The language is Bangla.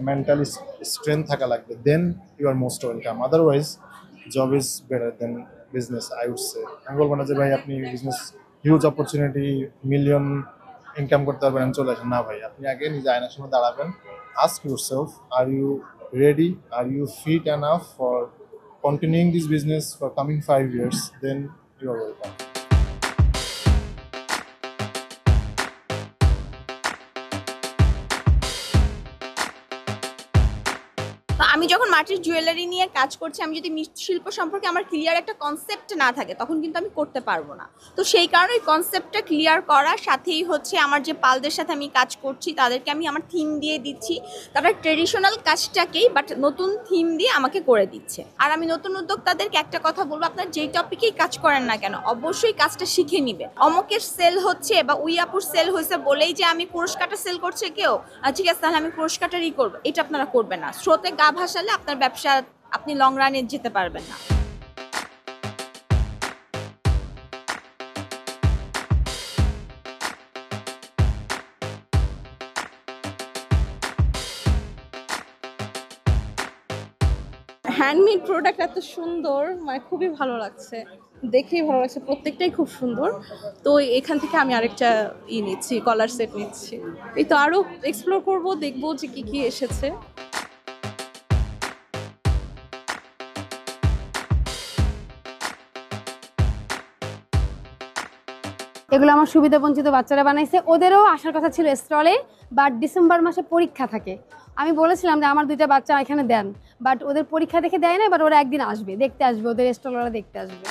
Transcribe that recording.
মেন্টালি স্ট্রেংথ থাকা লাগবে, then you are most welcome. Otherwise job is better than business, I would say. আমি বলবো না যে ভাই আপনি business huge opportunity, million income করতে পারবেন, চলে আসেন। না ভাই, আপনি আগে নিজে আয়নার সামনে দাঁড়াবেন, ask yourself, are you ready, are you fit enough for continuing this business for coming 5 years, then you are welcome. তো আমি যখন মাটির জুয়েলারি নিয়ে কাজ করছি, আমি যদি মৃৎশিল্প সম্পর্কে আমার ক্লিয়ার একটা কনসেপ্ট না থাকে তখন কিন্তু আমি করতে পারবো না। তো সেই কারণে কনসেপ্টটা ক্লিয়ার করার সাথেই হচ্ছে আমার যে পালদের সাথে আমি কাজ করছি তাদেরকে আমি আমার থিম দিয়ে দিচ্ছি, তারা ট্রেডিশনাল কাজটাকেই বাট নতুন থিম দিয়ে আমাকে করে দিচ্ছে। আর আমি নতুন উদ্যোক্তাদেরকে একটা কথা বলবো, আপনার যেই টপিকেই কাজ করেন না কেন অবশ্যই কাজটা শিখে নিবে। অমকের সেল হচ্ছে বা উইয়াপুর সেল হয়েছে বলেই যে আমি পুরস্কারটা সেল করছে কেউ, ঠিক আছে তাহলে আমি পুরস্কারটারই করবো, এটা আপনারা করবেন না। স্রোতে গা ভাসালে আপনার ব্যবসা আপনি লং রানে যেতে পারবেন না। হ্যান্ডমেড প্রোডাক্ট এত সুন্দর, মানে খুবই ভালো লাগছে, দেখেই ভালো লাগছে, প্রত্যেকটাই খুব সুন্দর। তো এখান থেকে আমি আরেকটা নিচ্ছি, কলার সেট নিচ্ছি। এই তো আরও এক্সপ্লোর করব, দেখবো যে কী কী এসেছে। এগুলো আমার সুবিধা বঞ্চিত বাচ্চারা বানাইছে, ওদেরও আসার কথা ছিল স্টলে, বাট ডিসেম্বর মাসে পরীক্ষা থাকে। আমি বলেছিলাম যে আমার 2টা বাচ্চা এখানে দেন, বাট ওদের পরীক্ষা দেখে দেয় না, বাট ওরা একদিন আসবে, দেখতে আসবে, ওদের স্টল ওরা দেখতে আসবে।